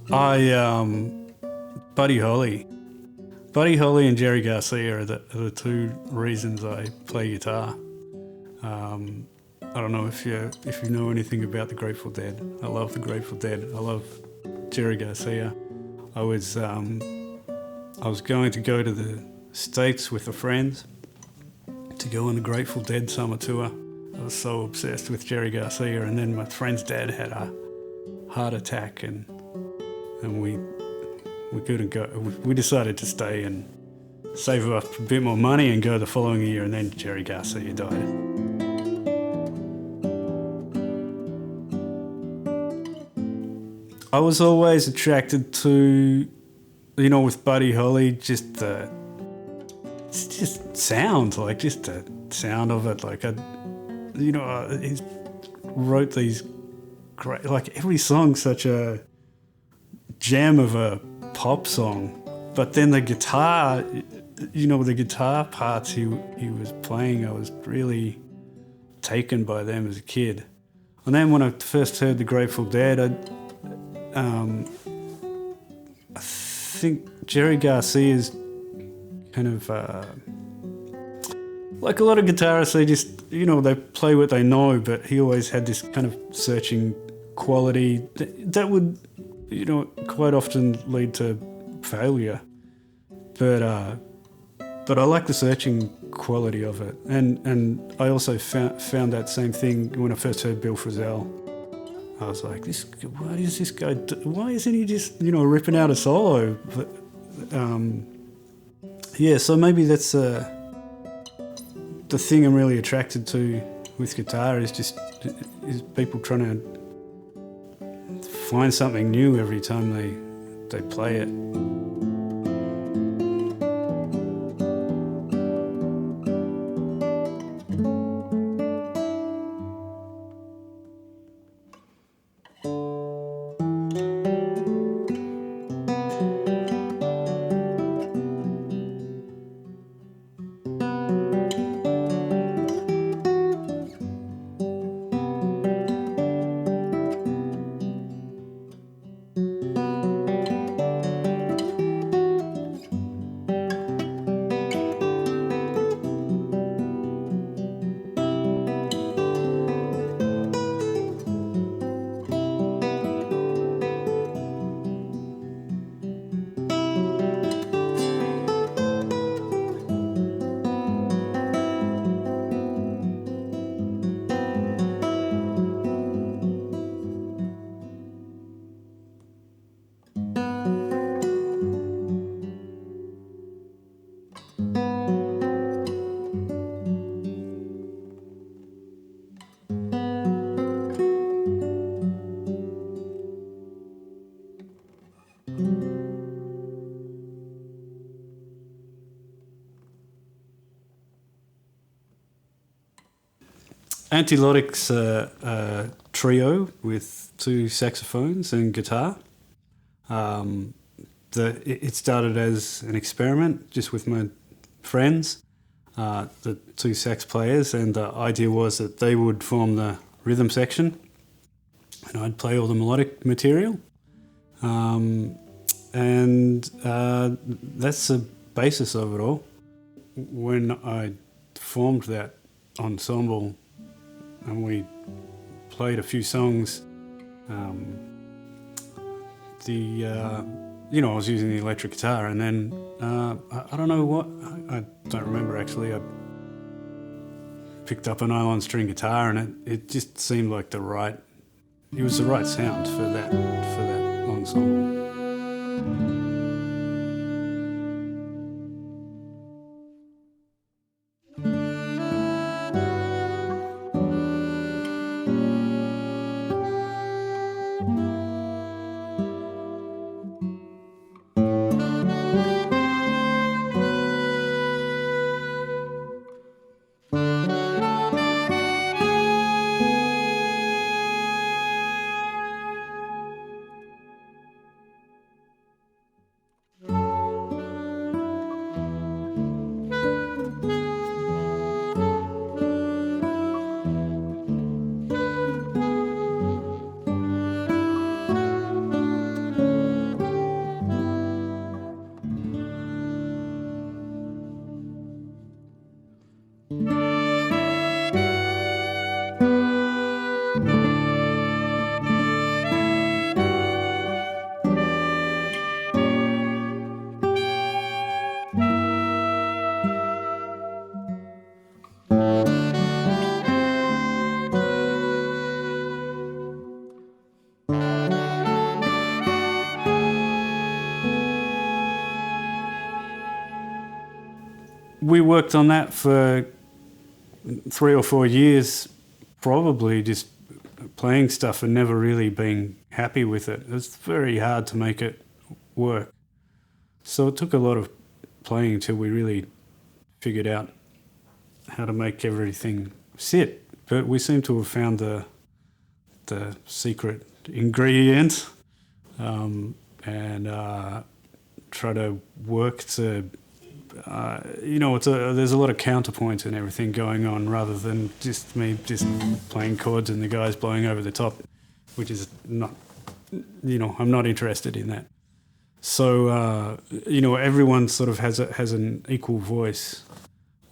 I Buddy Holly. Buddy Holly and Jerry Garcia are the two reasons I play guitar. I don't know if you know anything about the Grateful Dead. I love the Grateful Dead. I love Jerry Garcia. I was going to go to the States with a friend to go on the Grateful Dead summer tour. I was so obsessed with Jerry Garcia, and then my friend's dad had a heart attack, and we couldn't go. We decided to stay and save up a bit more money and go the following year, and then Jerry Garcia died. I was always attracted to, with Buddy Holly, just the sound, like just the sound of it. Like he wrote these great, like every song's such a gem of a pop song, but then the guitar, the guitar parts he was playing, I was really taken by them as a kid. And then when I first heard the Grateful Dead, I think Jerry Garcia's kind of like a lot of guitarists, they just, they play what they know, but he always had this kind of searching quality that would, quite often lead to failure. But I like the searching quality of it. And I also found that same thing when I first heard Bill Frisell. I was like, what is this guy why isn't he just, ripping out a solo? But, so maybe that's the thing I'm really attracted to with guitar is people trying to find something new every time they play it. Antilotic's a trio with two saxophones and guitar. It started as an experiment just with my friends, the two sax players, and the idea was that they would form the rhythm section and I'd play all the melodic material. That's the basis of it all. When I formed that ensemble and we played a few songs, I was using the electric guitar, and then I don't know what, I don't remember actually, I picked up a nylon string guitar and it just seemed like it was the right sound for that ensemble. we worked on that for 3 or 4 years, probably just playing stuff and never really being happy with it. It was very hard to make it work. So it took a lot of playing until we really figured out how to make everything sit. But we seem to have found the secret ingredient, and try to work to, there's a lot of counterpoint and everything going on rather than just me just playing chords and the guys blowing over the top, which is not, I'm not interested in that. So, everyone sort of has an equal voice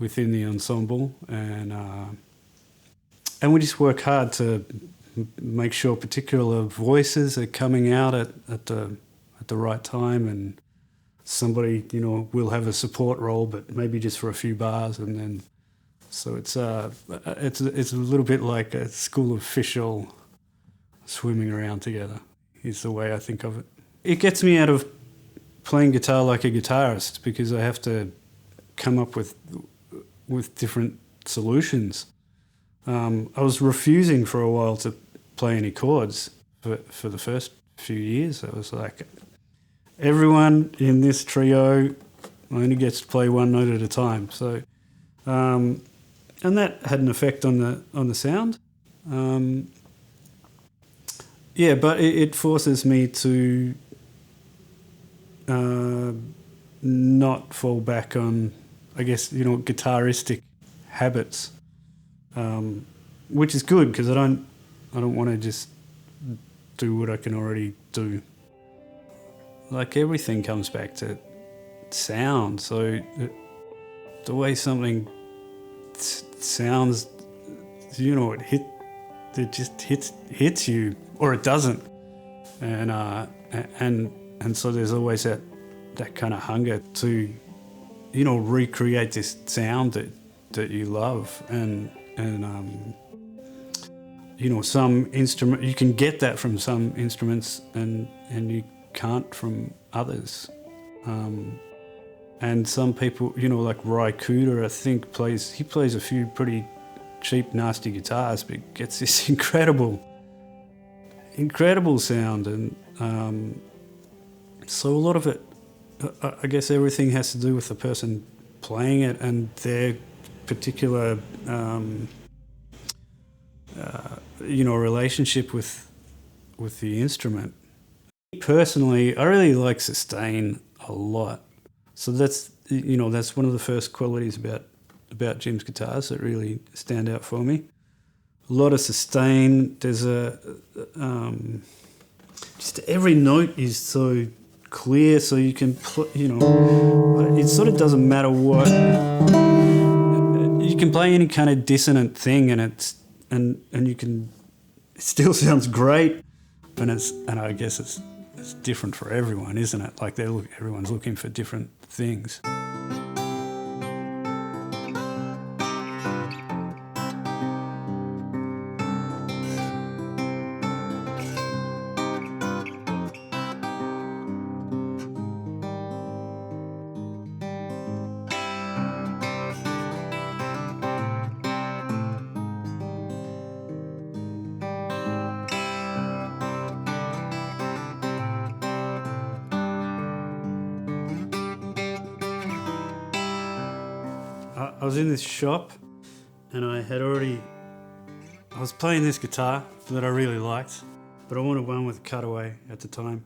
within the ensemble, and we just work hard to make sure particular voices are coming out at the right time, and somebody will have a support role, but maybe just for a few bars, and then so it's a little bit like a school of fish all swimming around together is the way I think of it. It gets me out of playing guitar like a guitarist because I have to come up with different solutions. I was refusing for a while to play any chords for the first few years. I was like, everyone in this trio only gets to play one note at a time. So, and that had an effect on the sound. But it forces me to not fall back on, I guess, guitaristic habits, which is good because I don't want to just do what I can already do. Like everything comes back to sound. So the way something sounds, it just hits you, or it doesn't, and so there's always that kind of hunger to, recreate this sound that you love, and some instrument, you can get that from some instruments and you can't from others. And some people, like Ry Cooder, I think plays a few pretty cheap, nasty guitars, but gets this incredible sound. And so a lot of it, I guess everything has to do with the person playing it and their particular, relationship with the instrument. Personally, I really like sustain a lot. So that's one of the first qualities about Jim's guitars that really stand out for me. A lot of sustain. There's just every note is so clear, so you can it sort of doesn't matter what. You can play any kind of dissonant thing, and you can. It still sounds great, and I guess it's different for everyone, isn't it? Like everyone's looking for different things. I was in this shop and I was playing this guitar that I really liked, but I wanted one with a cutaway at the time.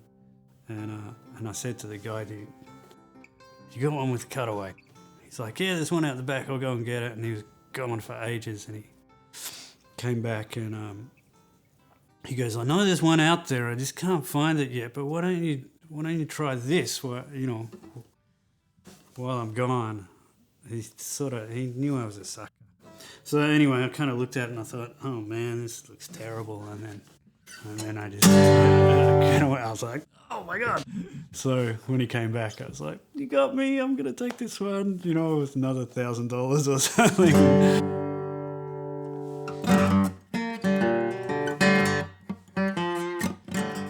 And I said to the guy, "You got one with a cutaway?" He's like, "Yeah, there's one out the back, I'll go and get it." And he was gone for ages, and he came back and he goes, "I know there's one out there, I just can't find it yet, but why don't you try this while I'm gone?" He knew I was a sucker. So anyway, I kind of looked at it and I thought, "Oh man, this looks terrible." And then I just I was like, "Oh my God." So when he came back, I was like, "You got me, I'm going to take this one," with another $1,000 or something.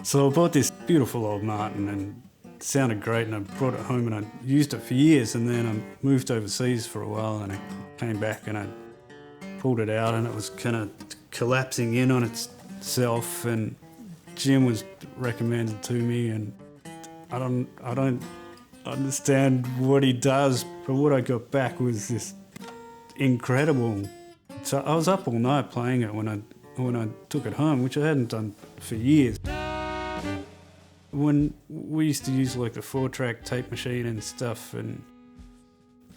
So I bought this beautiful old Martin, and sounded great, and I brought it home and I used it for years, and then I moved overseas for a while, and I came back and I pulled it out, and it was kind of collapsing in on itself, and Jim was recommended to me, and I don't understand what he does, but what I got back was this incredible. So I was up all night playing it when I took it home, which I hadn't done for years. When we used to use like the 4-track tape machine and stuff, and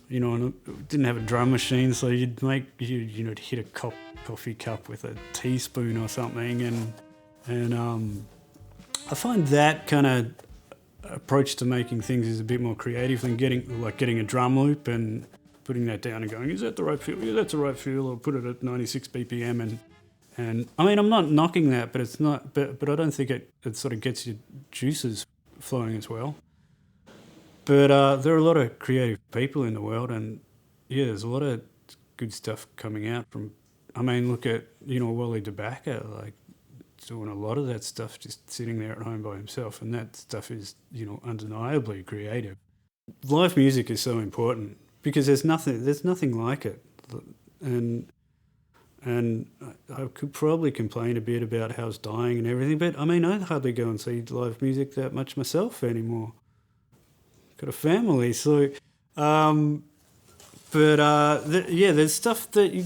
and it didn't have a drum machine, so you'd hit a coffee cup with a teaspoon or something, and I find that kind of approach to making things is a bit more creative than getting a drum loop and putting that down and going, is that the right feel? Yeah, that's the right feel. Or put it at 96 BPM and I mean, I'm not knocking that, but it's not. But I don't think it sort of gets your juices flowing as well. But there are a lot of creative people in the world, and yeah, there's a lot of good stuff coming out from. I mean, look at Wally DeBacker, like doing a lot of that stuff, just sitting there at home by himself, and that stuff is undeniably creative. Live music is so important because there's nothing like it, and I could probably complain a bit about how it's dying and everything, but I mean, I hardly go and see live music that much myself anymore. Got a family, so there's stuff that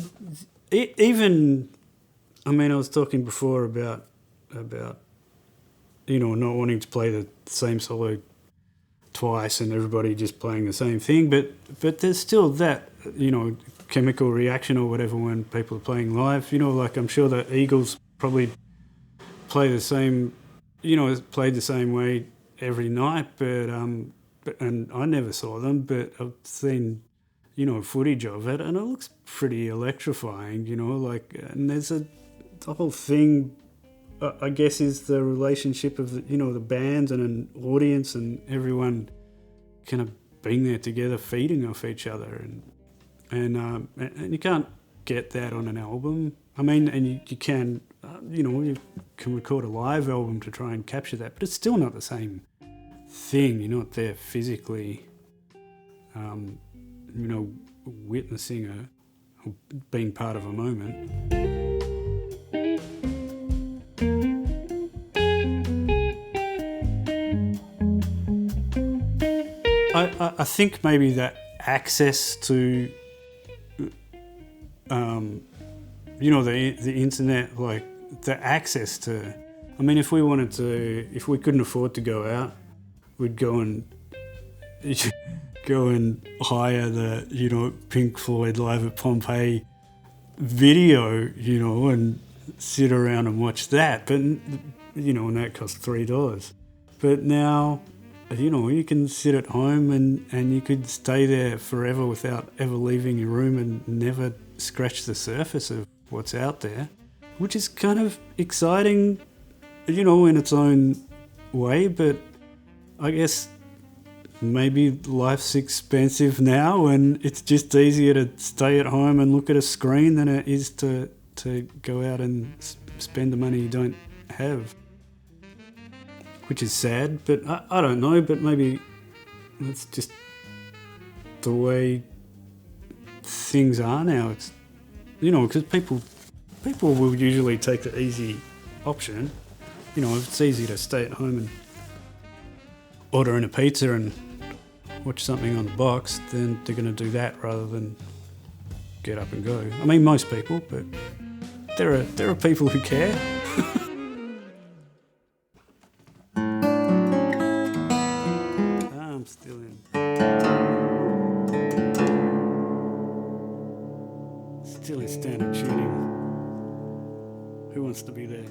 even. I mean, I was talking before about not wanting to play the same solo twice and everybody just playing the same thing, but there's still that chemical reaction or whatever when people are playing live. Like I'm sure the Eagles probably play the same, played the same way every night, but and I never saw them, but I've seen footage of it, and it looks pretty electrifying. And there's the whole thing. I guess is the relationship of the bands and an audience and everyone kind of being there together, feeding off each other, and you can't get that on an album. I mean, and you can you can record a live album to try and capture that, but it's still not the same thing. You're not there physically, witnessing or being part of a moment. I think maybe that access to, the internet, like the access to, I mean, if we couldn't afford to go out, we'd go and hire the, Pink Floyd Live at Pompeii video, and sit around and watch that. But, and that cost $3. But now, you can sit at home and you could stay there forever without ever leaving your room and never scratch the surface of what's out there, which is kind of exciting, in its own way. But I guess maybe life's expensive now and it's just easier to stay at home and look at a screen than it is to go out and spend the money you don't have. Which is sad, but I don't know, but maybe that's just the way things are now. It's, because people will usually take the easy option. If it's easy to stay at home and order in a pizza and watch something on the box, then they're going to do that rather than get up and go. I mean, most people, but there are people who care. Still in standard tuning. Who wants to be there?